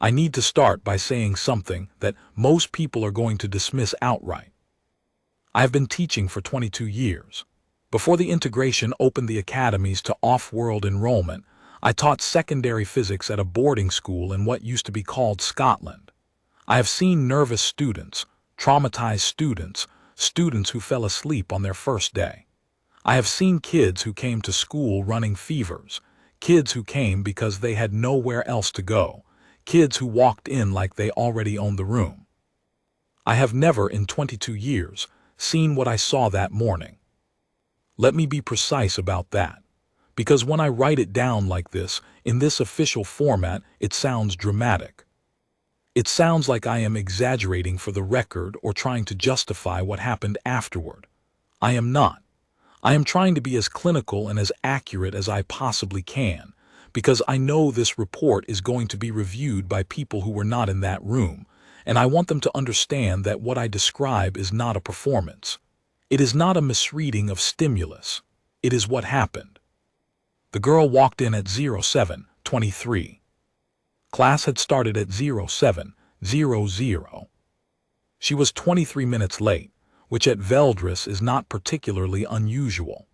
I need to start by saying something that most people are going to dismiss outright. I have been teaching for 22 years. Before the integration opened the academies to off-world enrollment, I taught secondary physics at a boarding school in what used to be called Scotland. I have seen nervous students, traumatized students, students who fell asleep on their first day. I have seen kids who came to school running fevers, kids who came because they had nowhere else to go, kids who walked in like they already owned the room. I have never in 22 years seen what I saw that morning. Let me be precise about that, because when I write it down like this, in this official format, it sounds dramatic. It sounds like I am exaggerating for the record or trying to justify what happened afterward. I am not. I am trying to be as clinical and as accurate as I possibly can, because I know this report is going to be reviewed by people who were not in that room, and I want them to understand that what I describe is not a performance. It is not a misreading of stimulus. It is what happened. The girl walked in at 07:23. Class had started at 07:00. She was 23 minutes late, which at Veldris is not particularly unusual.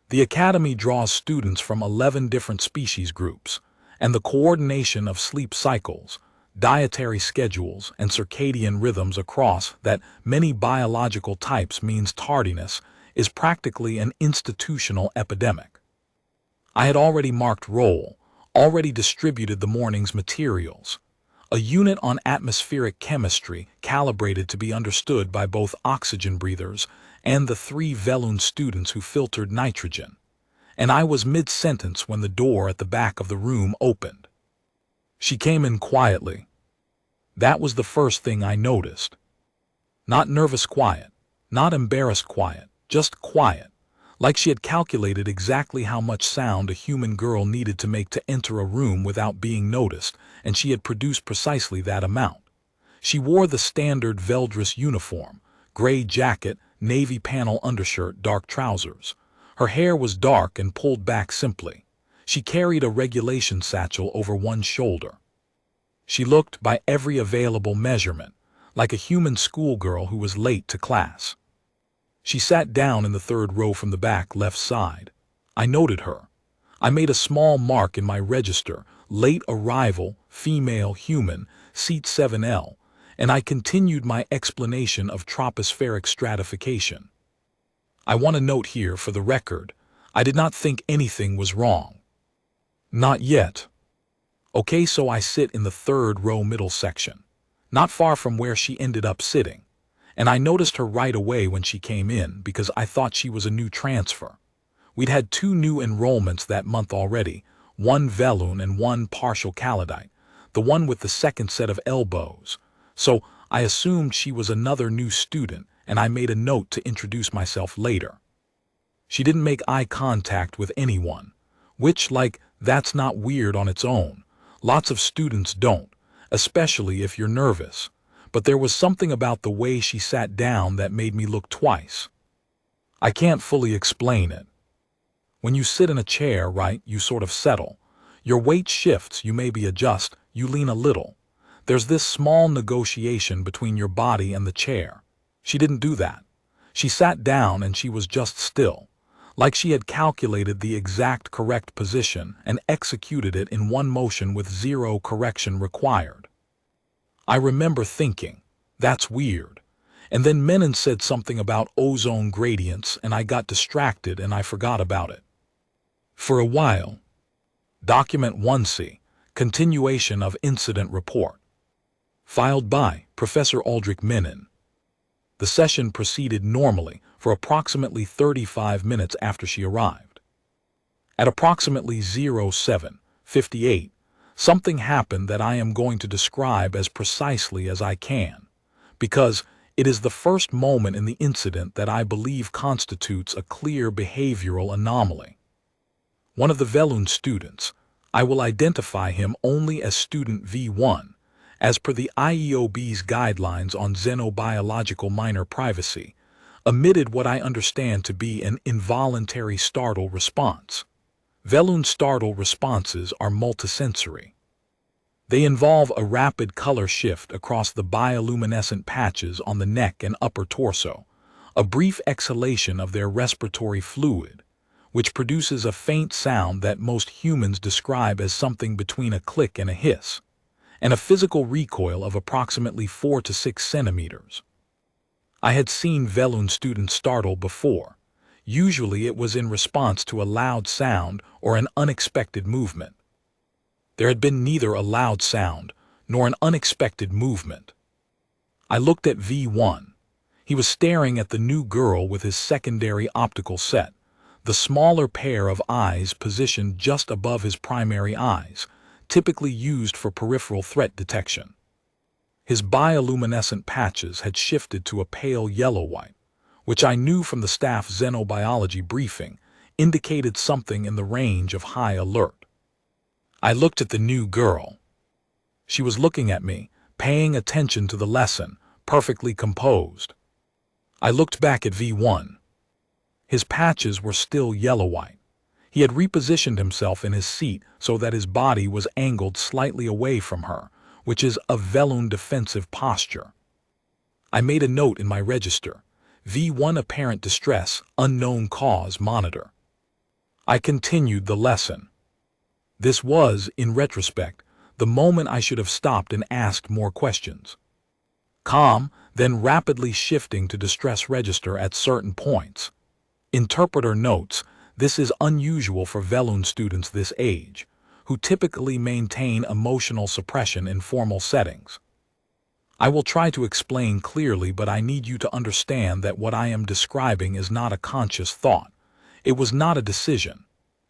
The academy draws students from 11 different species groups, and the coordination of sleep cycles, dietary schedules, and circadian rhythms across that many biological types means tardiness is practically an institutional epidemic. I had already marked roll, already distributed the morning's materials, a unit on atmospheric chemistry calibrated to be understood by both oxygen breathers and the 3 Velun students who filtered nitrogen, and I was mid-sentence when the door at the back of the room opened. She came in quietly. That was the first thing I noticed. Not nervous quiet, not embarrassed quiet, just quiet, like she had calculated exactly how much sound a human girl needed to make to enter a room without being noticed, and she had produced precisely that amount. She wore the standard Veldris uniform, gray jacket, navy panel undershirt, dark trousers. Her hair was dark and pulled back simply. She carried a regulation satchel over one shoulder. She looked, by every available measurement, like a human schoolgirl who was late to class. She sat down in the 3rd row from the back left side. I noted her. I made a small mark in my register, late arrival, female human, seat 7L, and I continued my explanation of tropospheric stratification. I want to note here, for the record, I did not think anything was wrong. Not yet. Okay, so I sit in the 3rd row middle section, not far from where she ended up sitting, and I noticed her right away when she came in because I thought she was a new transfer. We'd had 2 new enrollments that month already, one Velun and one partial Kalladite, the one with the 2nd set of elbows. So I assumed she was another new student, and I made a note to introduce myself later. She didn't make eye contact with anyone, which, that's not weird on its own. Lots of students don't, especially if you're nervous. But there was something about the way she sat down that made me look twice. I can't fully explain it. When you sit in a chair, right, you sort of settle. Your weight shifts, you maybe adjust, you lean a little. There's this small negotiation between your body and the chair. She didn't do that. She sat down and she was just still, like she had calculated the exact correct position and executed it in one motion with 0 correction required. I remember thinking, that's weird. And then Menon said something about ozone gradients and I got distracted and I forgot about it. For a while. Document 1C, continuation of incident report. Filed by Professor Aldrich Menon. The session proceeded normally for approximately 35 minutes after she arrived. At approximately 07:58, something happened that I am going to describe as precisely as I can, because it is the first moment in the incident that I believe constitutes a clear behavioral anomaly. One of the Velun students, I will identify him only as student V1, as per the IEOB's guidelines on xenobiological minor privacy, emitted what I understand to be an involuntary startle response. Velun startle responses are multisensory. They involve a rapid color shift across the bioluminescent patches on the neck and upper torso, a brief exhalation of their respiratory fluid, which produces a faint sound that most humans describe as something between a click and a hiss, and a physical recoil of approximately 4 to 6 centimeters. I had seen Velun students startle before. Usually it was in response to a loud sound or an unexpected movement. There had been neither a loud sound nor an unexpected movement. I looked at V1. He was staring at the new girl with his secondary optical set, the smaller pair of eyes positioned just above his primary eyes, typically used for peripheral threat detection. His bioluminescent patches had shifted to a pale yellow-white, which I knew from the staff xenobiology briefing indicated something in the range of high alert. I looked at the new girl. She was looking at me, paying attention to the lesson, perfectly composed. I looked back at V1. His patches were still yellow-white. He had repositioned himself in his seat so that his body was angled slightly away from her, which is a Velun defensive posture. I made a note in my register, V1 apparent distress, unknown cause monitor. I continued the lesson. This was, in retrospect, the moment I should have stopped and asked more questions. Calm, then rapidly shifting to distress register at certain points. Interpreter notes, this is unusual for Velun students this age, who typically maintain emotional suppression in formal settings. I will try to explain clearly, but I need you to understand that what I am describing is not a conscious thought. It was not a decision.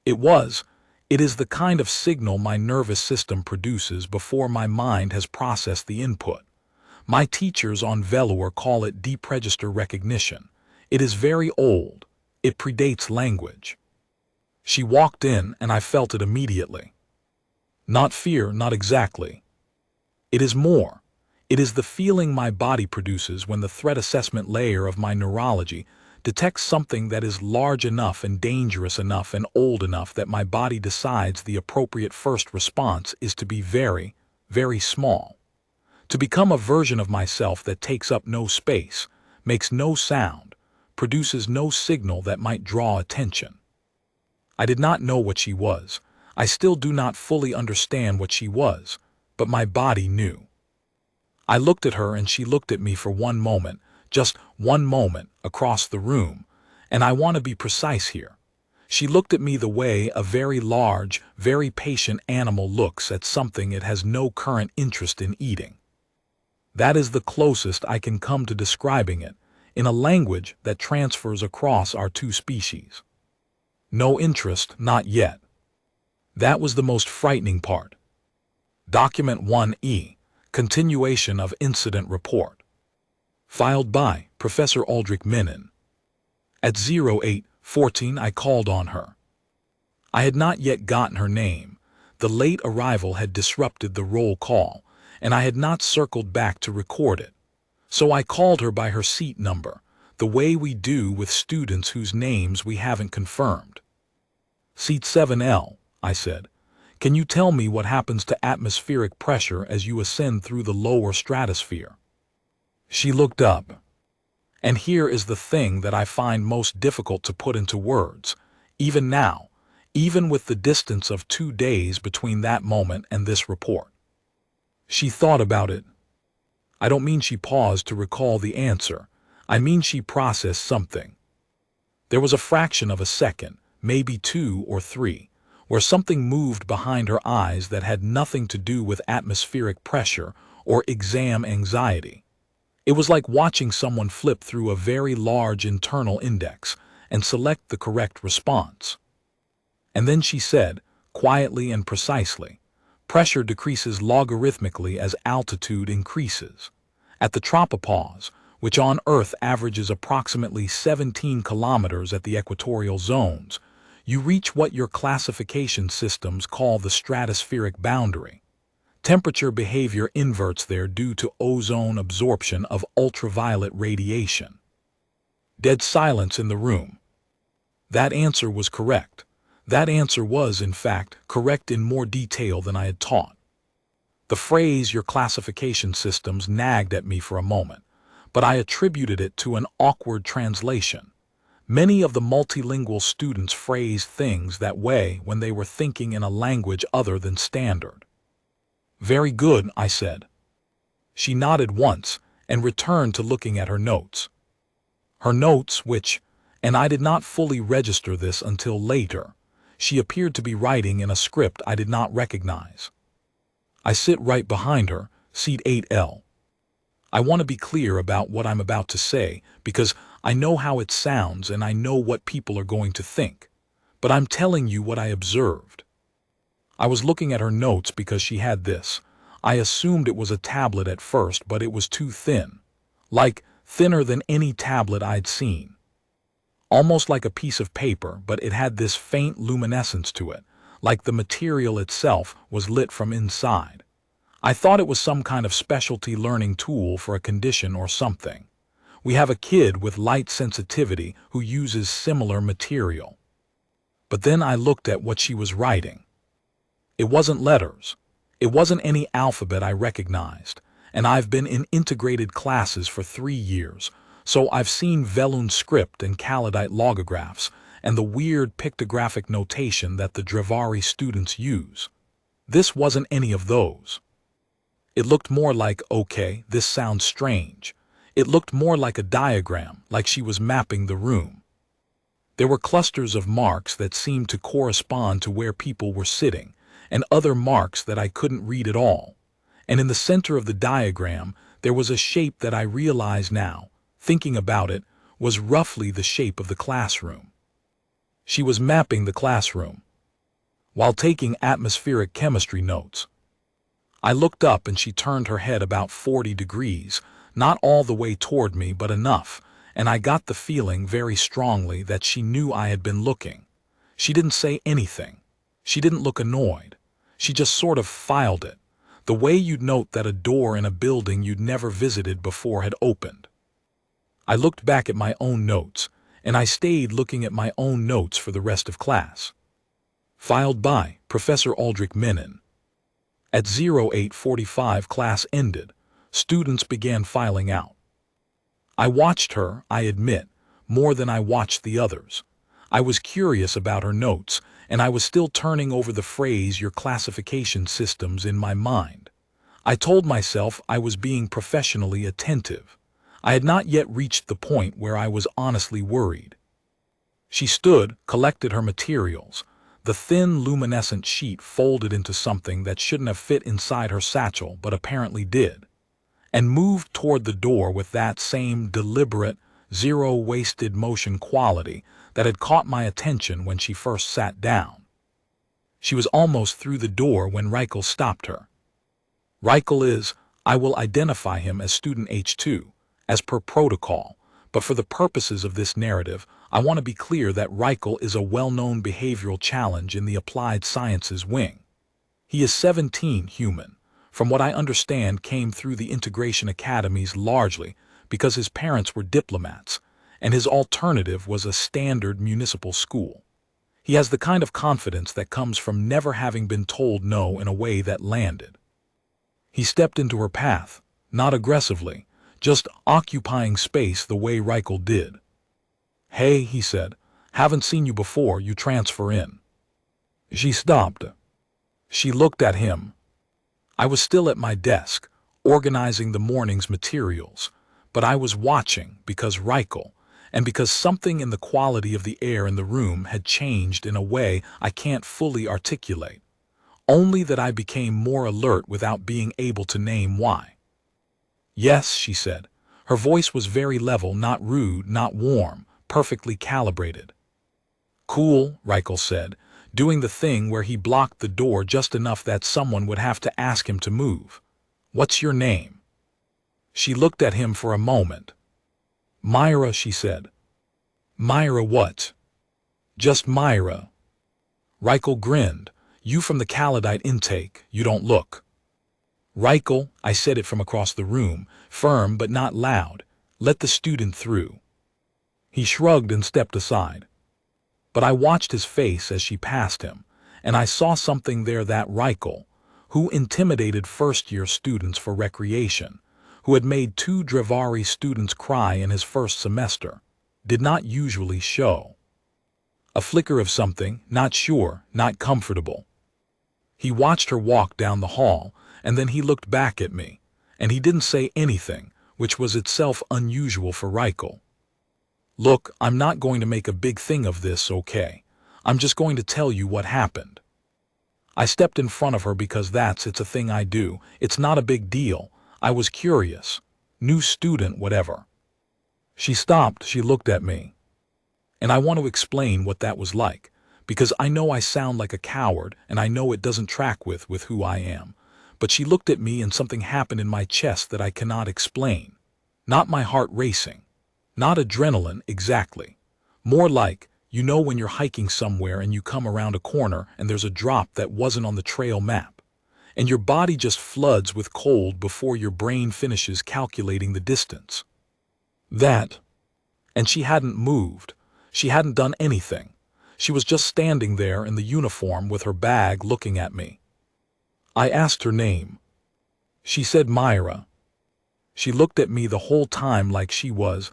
It is the kind of signal my nervous system produces before my mind has processed the input. My teachers on Velour call it deep register recognition. It is very old. It predates language. She walked in and I felt it immediately. Not fear, not exactly. It is more. It is the feeling my body produces when the threat assessment layer of my neurology detects something that is large enough and dangerous enough and old enough that my body decides the appropriate first response is to be very, very small. To become a version of myself that takes up no space, makes no sound, produces no signal that might draw attention. I did not know what she was. I still do not fully understand what she was, but my body knew. I looked at her and she looked at me for one moment, just one moment, across the room, and I want to be precise here. She looked at me the way a very large, very patient animal looks at something it has no current interest in eating. That is the closest I can come to describing it, in a language that transfers across our two species. No interest, not yet. That was the most frightening part. Document 1E, continuation of incident report. Filed by Professor Aldrich Menon. At 08:14 I called on her. I had not yet gotten her name. The late arrival had disrupted the roll call, and I had not circled back to record it. So I called her by her seat number, the way we do with students whose names we haven't confirmed. Seat 7L, I said. Can you tell me what happens to atmospheric pressure as you ascend through the lower stratosphere? She looked up. And here is the thing that I find most difficult to put into words, even now, even with the distance of 2 days between that moment and this report. She thought about it. I don't mean she paused to recall the answer. I mean she processed something. There was a fraction of a second, maybe 2 or 3, where something moved behind her eyes that had nothing to do with atmospheric pressure or exam anxiety. It was like watching someone flip through a very large internal index and select the correct response. And then she said, quietly and precisely, pressure decreases logarithmically as altitude increases. At the tropopause, which on Earth averages approximately 17 kilometers at the equatorial zones, you reach what your classification systems call the stratospheric boundary. Temperature behavior inverts there due to ozone absorption of ultraviolet radiation. Dead silence in the room. That answer was correct. That answer was, in fact, correct in more detail than I had taught. The phrase "your classification systems" nagged at me for a moment, but I attributed it to an awkward translation. Many of the multilingual students phrased things that way when they were thinking in a language other than standard. "Very good," I said. She nodded once and returned to looking at her notes. Her notes, and I did not fully register this until later, she appeared to be writing in a script I did not recognize. I sit right behind her, seat 8L. I want to be clear about what I'm about to say because I know how it sounds and I know what people are going to think. But I'm telling you what I observed. I was looking at her notes because she had this. I assumed it was a tablet at first, but it was too thin. Like, thinner than any tablet I'd seen. Almost like a piece of paper, but it had this faint luminescence to it, like the material itself was lit from inside. I thought it was some kind of specialty learning tool for a condition or something. We have a kid with light sensitivity who uses similar material. But then I looked at what she was writing. It wasn't letters. It wasn't any alphabet I recognized, and I've been in integrated classes for 3 years, so I've seen vellum script and Khalidite logographs and the weird pictographic notation that the Dravari students use. This wasn't any of those. It looked more like, okay, this sounds strange. It looked more like a diagram, like she was mapping the room. There were clusters of marks that seemed to correspond to where people were sitting, and other marks that I couldn't read at all. And in the center of the diagram, there was a shape that I realize now, thinking about it, was roughly the shape of the classroom. She was mapping the classroom while taking atmospheric chemistry notes. I looked up and she turned her head about 40 degrees, not all the way toward me but enough, and I got the feeling very strongly that she knew I had been looking. She didn't say anything. She didn't look annoyed. She just sort of filed it, the way you'd note that a door in a building you'd never visited before had opened. I looked back at my own notes, and I stayed looking at my own notes for the rest of class. Filed by Professor Aldrich Menon. At 08:45 class ended, students began filing out. I watched her, I admit, more than I watched the others. I was curious about her notes, and I was still turning over the phrase "your classification systems" in my mind. I told myself I was being professionally attentive. I had not yet reached the point where I was honestly worried. She stood, collected her materials, the thin luminescent sheet folded into something that shouldn't have fit inside her satchel but apparently did, and moved toward the door with that same deliberate, zero-wasted motion quality that had caught my attention when she first sat down. She was almost through the door when Reichel stopped her. Reichel I will identify him as student H2, as per protocol, but for the purposes of this narrative, I want to be clear that Reichel is a well-known behavioral challenge in the applied sciences wing. He is 17 human. From what I understand, came through the integration academies largely because his parents were diplomats, and his alternative was a standard municipal school. He has the kind of confidence that comes from never having been told no in a way that landed. He stepped into her path, not aggressively, just occupying space the way Reichel did. "Hey," he said, "haven't seen you before, you transfer in." She stopped. She looked at him. I was still at my desk, organizing the morning's materials, but I was watching because Reichel, and because something in the quality of the air in the room had changed in a way I can't fully articulate, only that I became more alert without being able to name why. "Yes," she said. Her voice was very level, not rude, not warm, perfectly calibrated. "Cool," Reichel said, doing the thing where he blocked the door just enough that someone would have to ask him to move. "What's your name?" She looked at him for a moment. "Myra," she said. "Myra what?" "Just Myra." Reichel grinned. "You from the Khalidite intake, you don't look." "Reichel," I said it from across the room, firm but not loud, "let the student through." He shrugged and stepped aside. But I watched his face as she passed him, and I saw something there that Reichel, who intimidated first-year students for recreation, who had made 2 Drevari students cry in his first semester, did not usually show. A flicker of something, not sure, not comfortable. He watched her walk down the hall, and then he looked back at me, and he didn't say anything, which was itself unusual for Reichel. Look, I'm not going to make a big thing of this, okay? I'm just going to tell you what happened. I stepped in front of her because it's a thing I do. It's not a big deal. I was curious. New student, whatever. She stopped, she looked at me. And I want to explain what that was like, because I know I sound like a coward, and I know it doesn't track with who I am. But she looked at me and something happened in my chest that I cannot explain. Not my heart racing. Not adrenaline, exactly. More like, you know when you're hiking somewhere and you come around a corner and there's a drop that wasn't on the trail map, and your body just floods with cold before your brain finishes calculating the distance. That. And she hadn't moved. She hadn't done anything. She was just standing there in the uniform with her bag looking at me. I asked her name. She said Myra. She looked at me the whole time like she was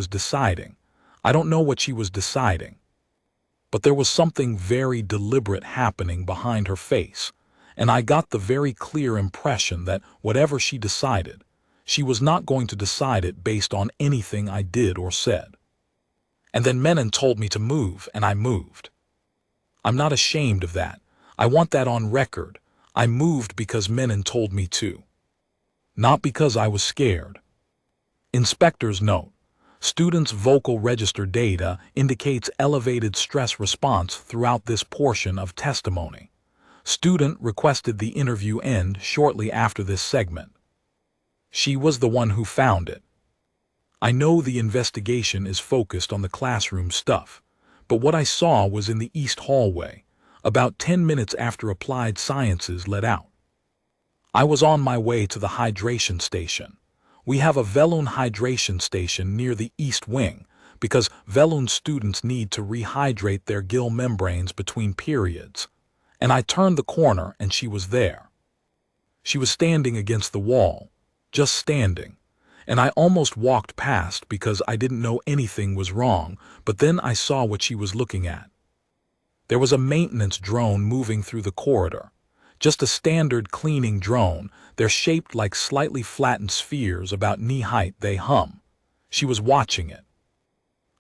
deciding. I don't know what she was deciding. But there was something very deliberate happening behind her face, and I got the very clear impression that whatever she decided, she was not going to decide it based on anything I did or said. And then Menon told me to move, and I moved. I'm not ashamed of that. I want that on record. I moved because Menon told me to. Not because I was scared. Inspector's note. Students' vocal register data indicates elevated stress response throughout this portion of testimony. Student requested the interview end shortly after this segment. She was the one who found it. I know the investigation is focused on the classroom stuff, but what I saw was in the east hallway, about 10 minutes after Applied Sciences let out. I was on my way to the hydration station. We have a Velun hydration station near the east wing because Velun students need to rehydrate their gill membranes between periods. And I turned the corner and she was there. She was standing against the wall, just standing. And I almost walked past because I didn't know anything was wrong, but then I saw what she was looking at. There was a maintenance drone moving through the corridor. Just a standard cleaning drone. They're shaped like slightly flattened spheres about knee height. They hum. She was watching it.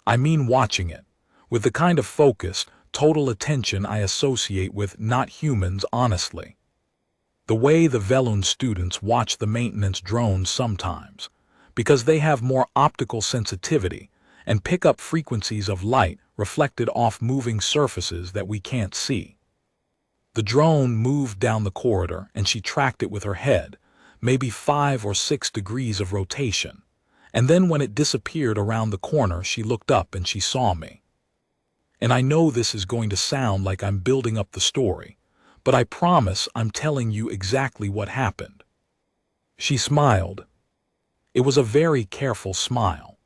I mean watching it, with the kind of focused, total attention I associate with not humans, honestly. The way the Velun students watch the maintenance drones sometimes, because they have more optical sensitivity and pick up frequencies of light reflected off moving surfaces that we can't see. The drone moved down the corridor and she tracked it with her head, maybe 5 or 6 degrees of rotation. And then when it disappeared around the corner, she looked up and she saw me. And I know this is going to sound like I'm building up the story, but I promise I'm telling you exactly what happened. She smiled. It was a very careful smile,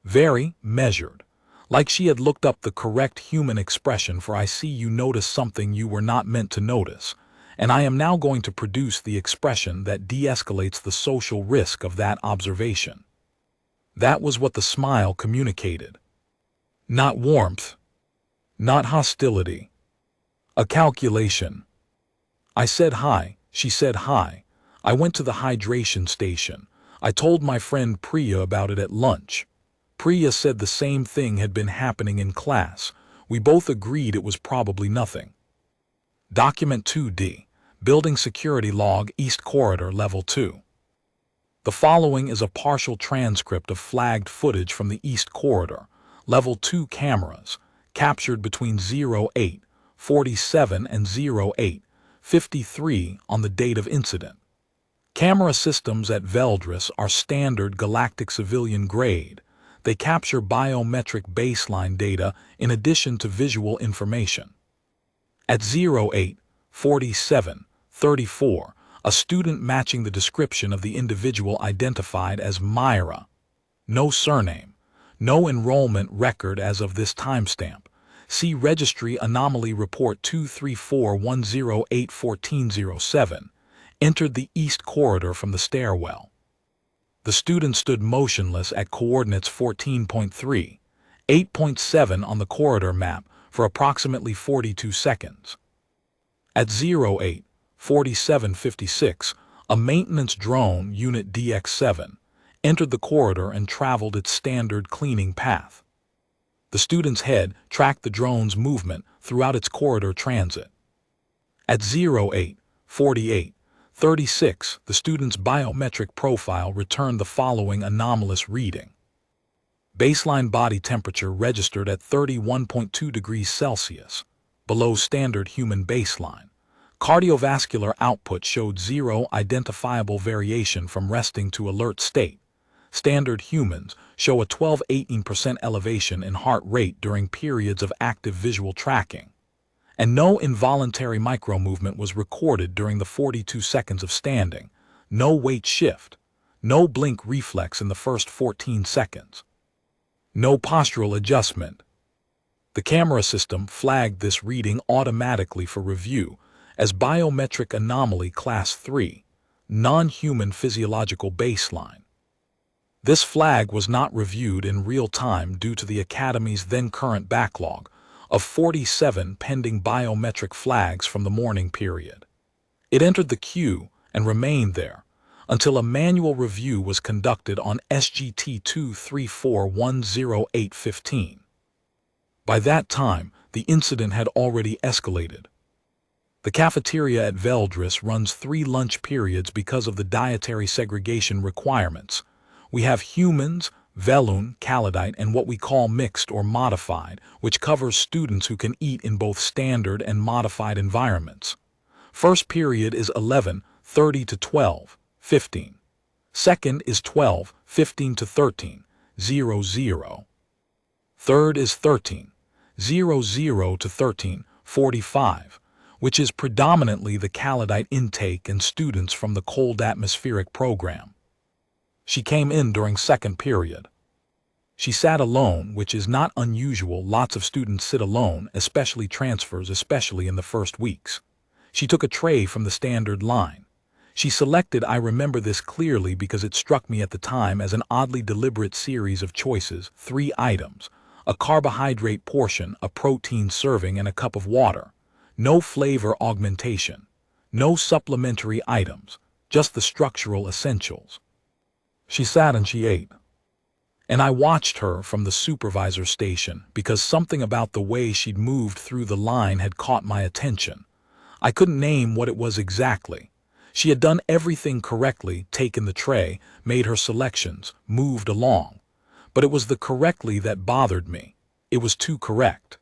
very measured. Like she had looked up the correct human expression for I see you notice something you were not meant to notice, and I am now going to produce the expression that de-escalates the social risk of that observation. That was what the smile communicated. Not warmth. Not hostility. A calculation. I said hi, she said hi. I went to the hydration station. I told my friend Priya about it at lunch. Priya said the same thing had been happening in class. We both agreed it was probably nothing. Document 2D, Building Security Log, East Corridor, Level 2. The following is a partial transcript of flagged footage from the East Corridor, Level 2 cameras, captured between 08:47 and 08:53 on the date of incident. Camera systems at Veldris are standard galactic civilian grade. They capture biometric baseline data in addition to visual information. At 08:47:34, a student matching the description of the individual identified as Myra. No surname, no enrollment record as of this timestamp. See Registry Anomaly Report 23410814107, entered the east corridor from the stairwell. The student stood motionless at coordinates 14.3, 8.7 on the corridor map for approximately 42 seconds. At 08:47:56, a maintenance drone, Unit DX7, entered the corridor and traveled its standard cleaning path. The student's head tracked the drone's movement throughout its corridor transit. At 08:48:36, the student's biometric profile returned the following anomalous reading. Baseline body temperature registered at 31.2 degrees Celsius, below standard human baseline. Cardiovascular output showed zero identifiable variation from resting to alert state. Standard humans show a 12–18% elevation in heart rate during periods of active visual tracking, and no involuntary micromovement was recorded during the 42 seconds of standing, no weight shift, no blink reflex in the first 14 seconds, no postural adjustment. The camera system flagged this reading automatically for review as biometric anomaly class 3, non-human physiological baseline. This flag was not reviewed in real time due to the Academy's then-current backlog of 47 pending biometric flags from the morning period. It entered the queue and remained there until a manual review was conducted on SGT 23410-815. By that time, the incident had already escalated. The cafeteria at Veldris runs 3 lunch periods because of the dietary segregation requirements. We have humans, Velun, Kalladite, and what we call mixed or modified, which covers students who can eat in both standard and modified environments. First period is 11:30 to 12:15. Second is 12:15 to 13:00. Third is 13:00 to 13:45, which is predominantly the Kalladite intake and students from the cold atmospheric program. She came in during second period. She sat alone, which is not unusual. Lots of students sit alone, especially transfers, especially in the first weeks. She took a tray from the standard line. She selected, I remember this clearly because it struck me at the time as an oddly deliberate series of choices, 3 items, a carbohydrate portion, a protein serving, and a cup of water. No flavor augmentation, no supplementary items, just the structural essentials. She sat and she ate. And I watched her from the supervisor station because something about the way she'd moved through the line had caught my attention. I couldn't name what it was exactly. She had done everything correctly, taken the tray, made her selections, moved along. But it was the correctly that bothered me. It was too correct.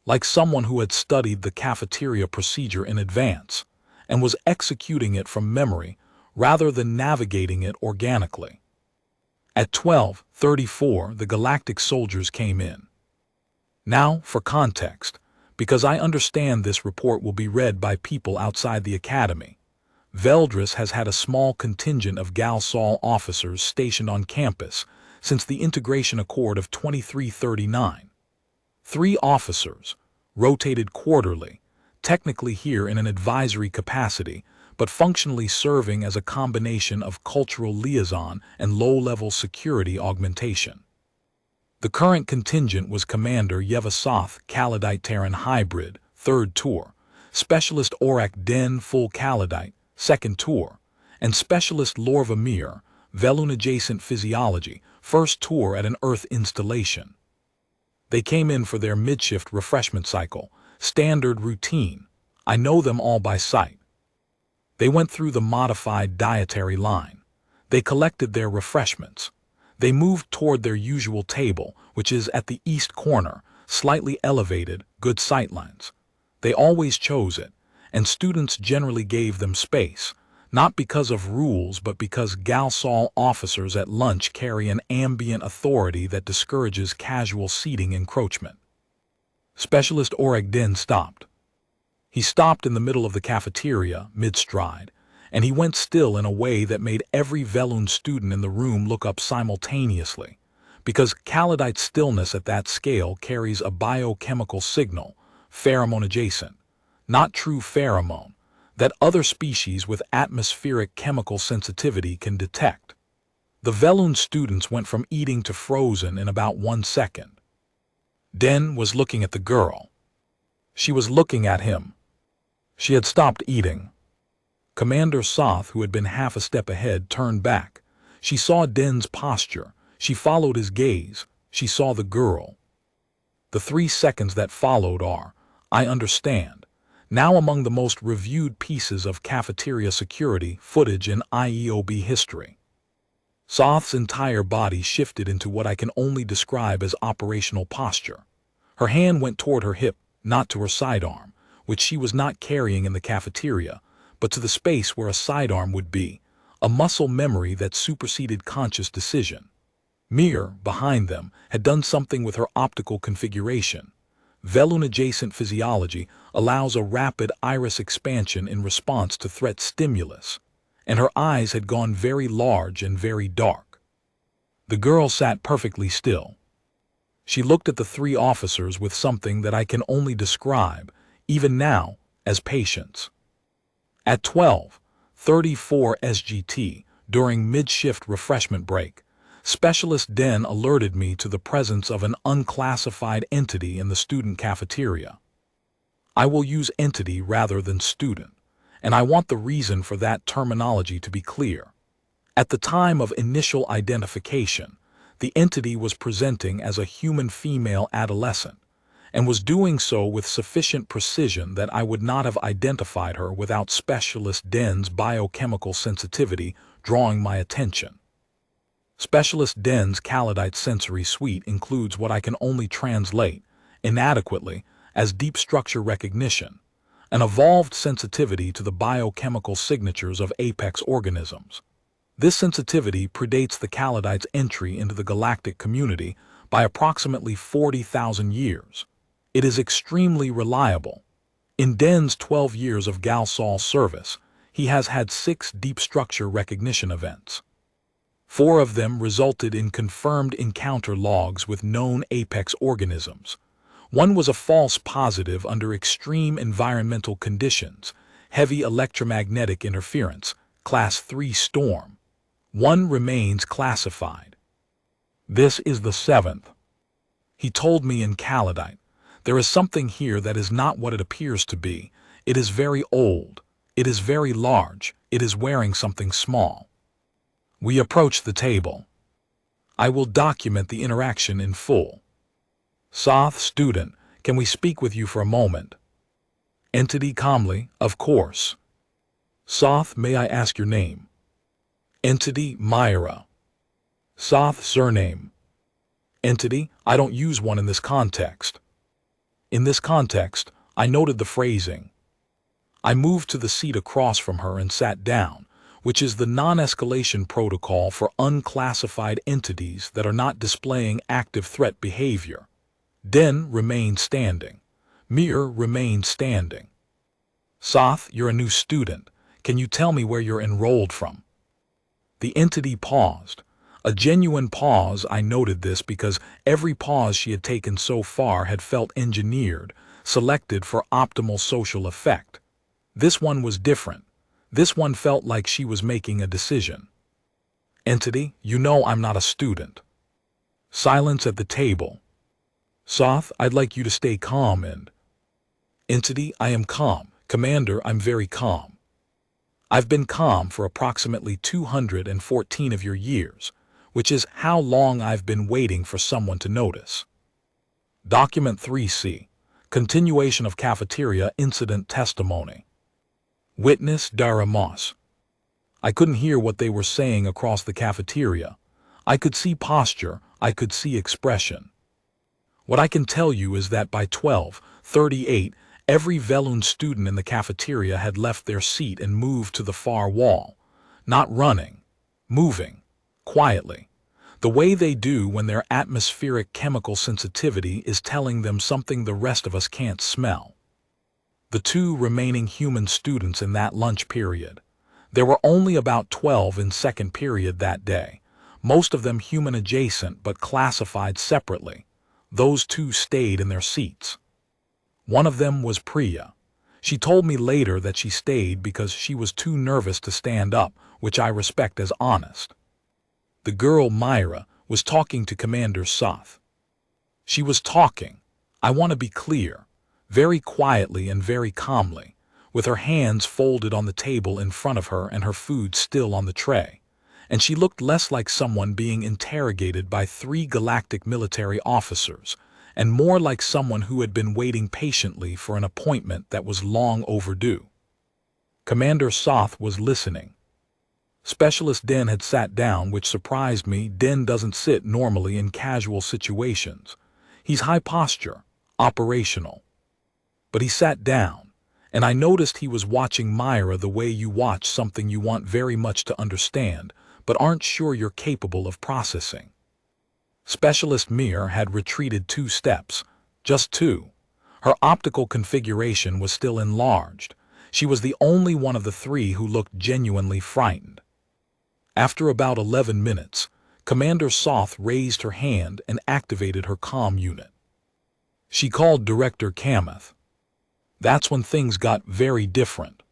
Like someone who had studied the cafeteria procedure in advance and was executing it from memory rather than navigating it organically. At 12:34, the galactic soldiers came in. Now, for context, because I understand this report will be read by people outside the Academy, Veldris has had a small contingent of Galsol officers stationed on campus since the Integration Accord of 2339. 3 officers, rotated quarterly, technically here in an advisory capacity, but functionally serving as a combination of cultural liaison and low-level security augmentation. The current contingent was Commander Yevasoth, Kalladite Terran Hybrid, 3rd Tour, Specialist Orak Den Full Kalladite, 2nd Tour, and Specialist Lorva Mir, Velun Adjacent Physiology, 1st Tour at an Earth installation. They came in for their midshift refreshment cycle, standard routine. I know them all by sight. They went through the modified dietary line. They collected their refreshments. They moved toward their usual table, which is at the east corner, slightly elevated, good sightlines. They always chose it, and students generally gave them space, not because of rules but because Galsol officers at lunch carry an ambient authority that discourages casual seating encroachment. Specialist Oragden stopped. He stopped in the middle of the cafeteria, mid-stride, and he went still in a way that made every Velun student in the room look up simultaneously, because Kalladite stillness at that scale carries a biochemical signal, pheromone adjacent, not true pheromone. that other species with atmospheric chemical sensitivity can detect. The Velun students went from eating to frozen in about 1 second. Den was looking at the girl. She was looking at him. She had stopped eating. Commander Soth, who had been half a step ahead, turned back. She saw Den's posture. She followed his gaze. She saw the girl. The 3 seconds that followed are, I understand, now among the most reviewed pieces of cafeteria security footage in IEOB history. Soth's entire body shifted into what I can only describe as operational posture. Her hand went toward her hip, not to her sidearm, which she was not carrying in the cafeteria, but to the space where a sidearm would be, a muscle memory that superseded conscious decision. Mir, behind them, had done something with her optical configuration. Velun-adjacent physiology allows a rapid iris expansion in response to threat stimulus, and her eyes had gone very large and very dark. The girl sat perfectly still. She looked at the 3 officers with something that I can only describe, even now, as patience. At 12:34 SGT, during mid-shift refreshment break, Specialist Den alerted me to the presence of an unclassified entity in the student cafeteria. I will use entity rather than student, and I want the reason for that terminology to be clear. At the time of initial identification, the entity was presenting as a human female adolescent, and was doing so with sufficient precision that I would not have identified her without Specialist Den's biochemical sensitivity drawing my attention. Specialist Den's Calidite sensory suite includes what I can only translate, inadequately, as deep structure recognition, an evolved sensitivity to the biochemical signatures of apex organisms. This sensitivity predates the Calidite's entry into the galactic community by approximately 40,000 years. It is extremely reliable. In Den's 12 years of Galsol service, he has had 6 deep structure recognition events. 4 of them resulted in confirmed encounter logs with known apex organisms. One was a false positive under extreme environmental conditions, heavy electromagnetic interference, Class 3 storm. 1 remains classified. This is the 7th. He told me in Calidite, there is something here that is not what it appears to be. It is very old. It is very large. It is wearing something small. We approach the table. I will document the interaction in full. Soth, student, can we speak with you for a moment? Entity calmly, of course. Soth, may I ask your name? Entity, Myra. Soth, surname. Entity, I don't use one in this context. In this context, I noted the phrasing. I moved to the seat across from her and sat down, which is the non-escalation protocol for unclassified entities that are not displaying active threat behavior. Den remained standing. Mir remained standing. Soth, you're a new student. Can you tell me where you're enrolled from? The entity paused. A genuine pause. I noted this because every pause she had taken so far had felt engineered, selected for optimal social effect. This one was different. This one felt like she was making a decision. Entity, you know I'm not a student. Silence at the table. Soth, I'd like you to stay calm and... Entity, I am calm. Commander, I'm very calm. I've been calm for approximately 214 of your years, which is how long I've been waiting for someone to notice. Document 3C. Continuation of Cafeteria Incident Testimony. Witness Dara Moss. I couldn't hear what they were saying across the cafeteria. I could see posture, I could see expression. What I can tell you is that by 12:38, every Velun student in the cafeteria had left their seat and moved to the far wall. Not running, moving, quietly. The way they do when their atmospheric chemical sensitivity is telling them something the rest of us can't smell. The 2 remaining human students in that lunch period. There were only about 12 in second period that day, most of them human adjacent but classified separately. Those 2 stayed in their seats. One of them was Priya. She told me later that she stayed because she was too nervous to stand up, which I respect as honest. The girl, Myra, was talking to Commander Soth. She was talking, I want to be clear, very quietly and very calmly, with her hands folded on the table in front of her and her food still on the tray, and she looked less like someone being interrogated by 3 galactic military officers, and more like someone who had been waiting patiently for an appointment that was long overdue. Commander Soth was listening. Specialist Den had sat down, which surprised me. Den doesn't sit normally in casual situations. He's high posture, operational. But he sat down, and I noticed he was watching Myra the way you watch something you want very much to understand, but aren't sure you're capable of processing. Specialist Mir had retreated 2 steps, just 2. Her optical configuration was still enlarged. She was the only one of the 3 who looked genuinely frightened. After about 11 minutes, Commander Soth raised her hand and activated her comm unit. She called Director Kamath. That's when things got very different.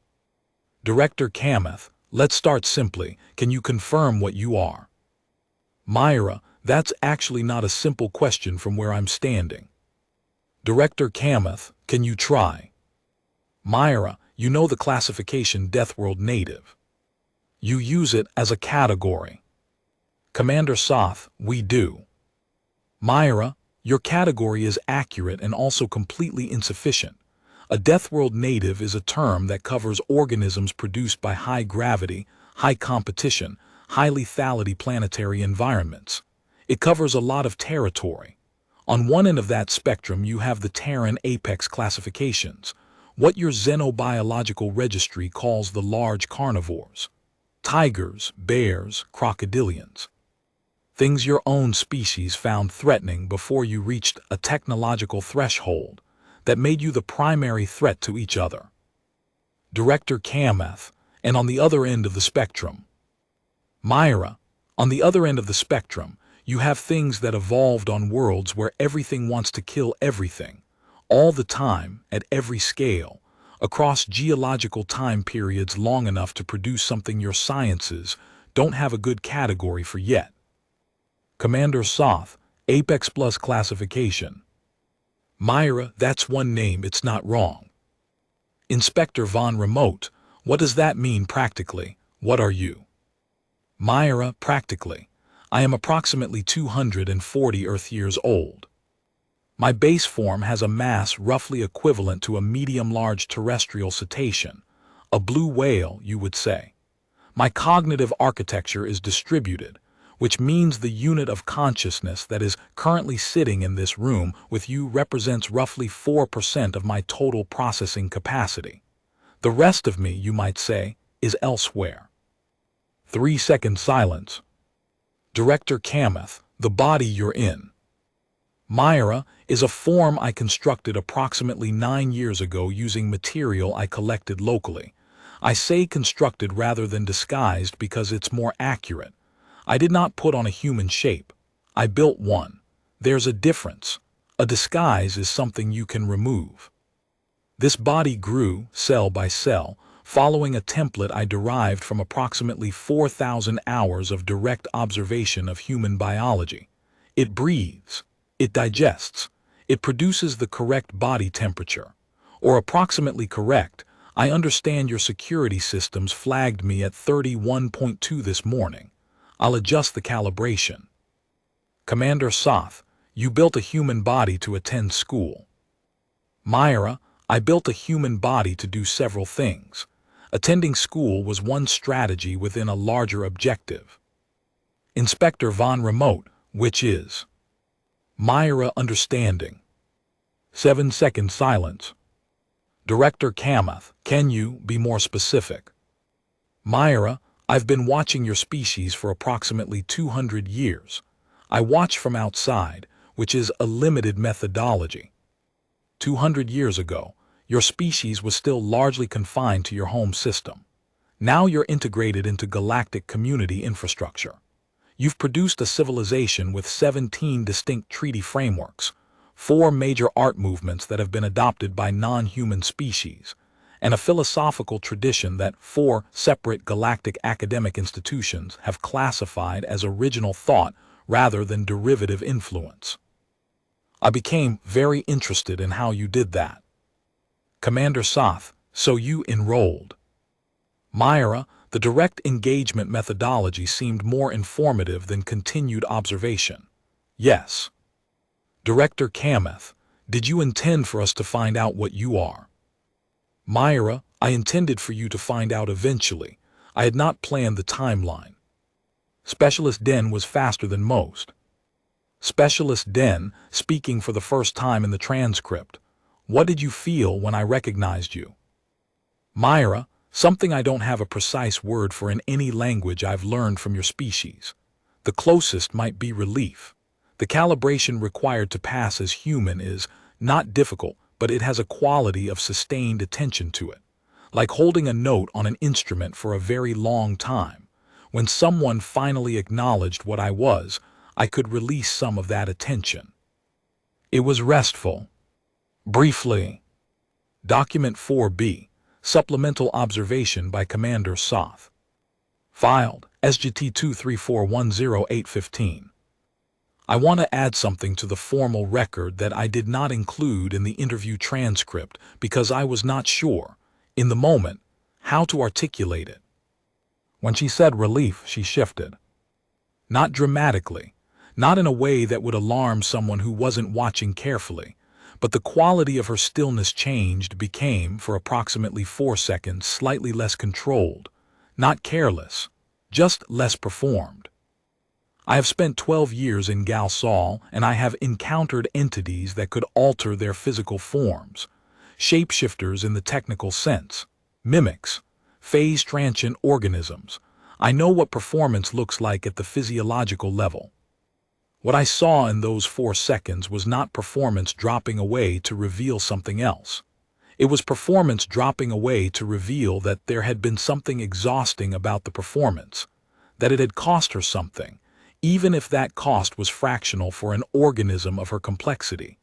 Director Kamath, let's start simply. Can you confirm what you are? Myra, that's actually not a simple question from where I'm standing. Director Kamath, can you try? Myra, you know the classification Deathworld native. You use it as a category. Commander Soth, we do. Myra, your category is accurate and also completely insufficient. A Deathworld native is a term that covers organisms produced by high gravity, high competition, high lethality planetary environments. It covers a lot of territory. On one end of that spectrum you have the Terran apex classifications, what your xenobiological registry calls the large carnivores. Tigers, bears, crocodilians. Things your own species found threatening before you reached a technological threshold that made you the primary threat to each other. Director Kamath, and on the other end of the spectrum. Myra, on the other end of the spectrum, you have things that evolved on worlds where everything wants to kill everything, all the time, at every scale, across geological time periods long enough to produce something your sciences don't have a good category for yet. Commander Soth, Apex Plus classification. Myra, that's one name, it's not wrong. Inspector Von Remote, what does that mean practically? What are you? Myra, practically, I am approximately 240 Earth years old. My base form has a mass roughly equivalent to a medium-large terrestrial cetacean, a blue whale, you would say. My cognitive architecture is distributed, which means the unit of consciousness that is currently sitting in this room with you represents roughly 4% of my total processing capacity. The rest of me, you might say, is elsewhere. 3-second silence. Director Kamath, the body you're in. Myra is a form I constructed approximately 9 years ago using material I collected locally. I say constructed rather than disguised because it's more accurate. I did not put on a human shape. I built one. There's a difference. A disguise is something you can remove. This body grew, cell by cell, following a template I derived from approximately 4,000 hours of direct observation of human biology. It breathes. It digests. It produces the correct body temperature. Or approximately correct. I understand your security systems flagged me at 31.2 this morning. I'll adjust the calibration. Commander Soth, you built a human body to attend school. Myra, I built a human body to do several things. Attending school was one strategy within a larger objective. Inspector Von Remote, which is? Myra, understanding. 7-second silence. Director Kamath, can you be more specific? Myra, I've been watching your species for approximately 200 years. I watch from outside, which is a limited methodology. 200 years ago, your species was still largely confined to your home system. Now you're integrated into galactic community infrastructure. You've produced a civilization with 17 distinct treaty frameworks, 4 major art movements that have been adopted by non-human species, and a philosophical tradition that 4 separate galactic academic institutions have classified as original thought rather than derivative influence. I became very interested in how you did that. Commander Soth, so you enrolled. Myra, the direct engagement methodology seemed more informative than continued observation. Yes. Director Kamath, did you intend for us to find out what you are? Myra, I intended for you to find out eventually. I had not planned the timeline. Specialist Den was faster than most. Specialist Den, speaking for the first time in the transcript. What did you feel when I recognized you? Myra, something I don't have a precise word for in any language I've learned from your species. The closest might be relief. The calibration required to pass as human is not difficult, but it has a quality of sustained attention to it, like holding a note on an instrument for a very long time. When someone finally acknowledged what I was, I could release some of that attention. It was restful. Briefly. Document 4B, Supplemental Observation by Commander Soth. Filed, SGT 23410-815. I want to add something to the formal record that I did not include in the interview transcript because I was not sure, in the moment, how to articulate it. When she said relief, she shifted. Not dramatically, not in a way that would alarm someone who wasn't watching carefully, but the quality of her stillness changed, became, for approximately 4 seconds, slightly less controlled, not careless, just less performed. I have spent 12 years in Gal Sol, and I have encountered entities that could alter their physical forms, shapeshifters in the technical sense, mimics, phase-transient organisms. I know what performance looks like at the physiological level. What I saw in those 4 seconds was not performance dropping away to reveal something else. It was performance dropping away to reveal that there had been something exhausting about the performance, that it had cost her something, even if that cost was fractional for an organism of her complexity,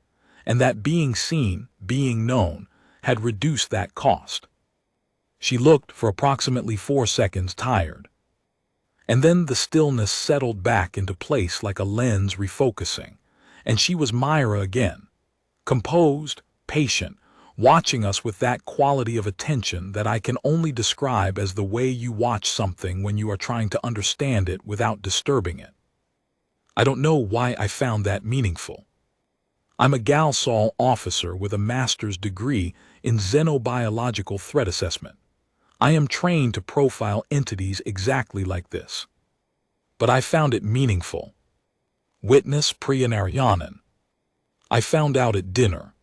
and that being seen, being known, had reduced that cost. She looked for approximately 4 seconds tired. And then the stillness settled back into place like a lens refocusing, and she was Myra again, composed, patient, watching us with that quality of attention that I can only describe as the way you watch something when you are trying to understand it without disturbing it. I don't know why I found that meaningful. I'm a Gal Sol officer with a master's degree in xenobiological threat assessment. I am trained to profile entities exactly like this. But I found it meaningful. Witness Priyanaryanan. I found out at dinner.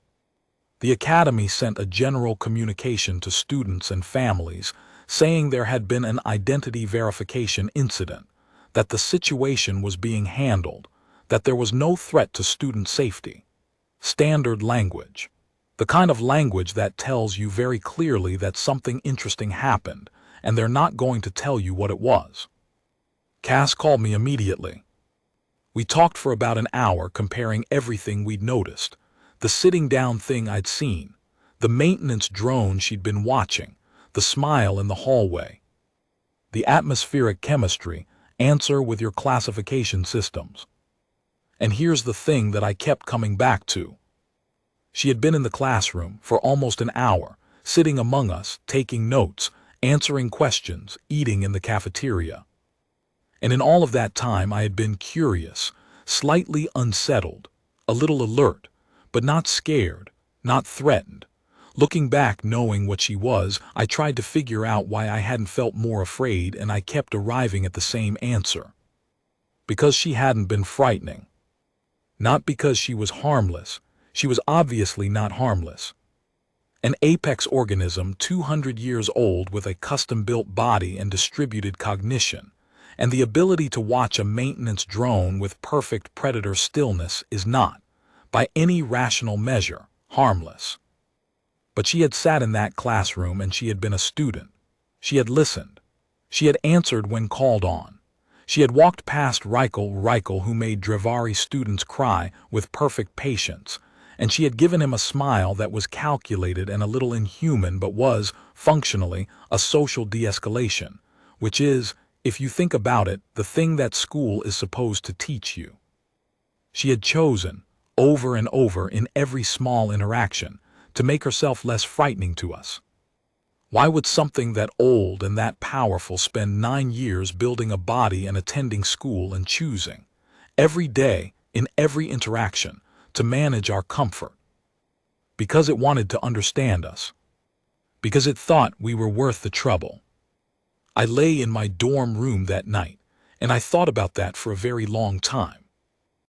The Academy sent a general communication to students and families saying there had been an identity verification incident, that the situation was being handled, that there was no threat to student safety. Standard language. The kind of language that tells you very clearly that something interesting happened, and they're not going to tell you what it was. Cass called me immediately. We talked for about an hour comparing everything we'd noticed, the sitting down thing I'd seen, the maintenance drone she'd been watching, the smile in the hallway. The atmospheric chemistry, answer with your classification systems. And here's the thing that I kept coming back to. She had been in the classroom for almost an hour, sitting among us, taking notes, answering questions, eating in the cafeteria. And in all of that time I had been curious, slightly unsettled, a little alert, but not scared, not threatened. Looking back, knowing what she was, I tried to figure out why I hadn't felt more afraid, and I kept arriving at the same answer. Because she hadn't been frightening. Not because she was harmless. She was obviously not harmless. An apex organism 200 years old with a custom-built body and distributed cognition, and the ability to watch a maintenance drone with perfect predator stillness is not, by any rational measure, harmless. But she had sat in that classroom and she had been a student. She had listened. She had answered when called on. She had walked past Reichel who made Drevari students cry with perfect patience, and she had given him a smile that was calculated and a little inhuman but was, functionally, a social de-escalation, which is, if you think about it, the thing that school is supposed to teach you. She had chosen, over and over in every small interaction, to make herself less frightening to us. Why would something that old and that powerful spend 9 years building a body and attending school and choosing, every day, in every interaction, to manage our comfort? Because it wanted to understand us. Because it thought we were worth the trouble. I lay in my dorm room that night, and I thought about that for a very long time.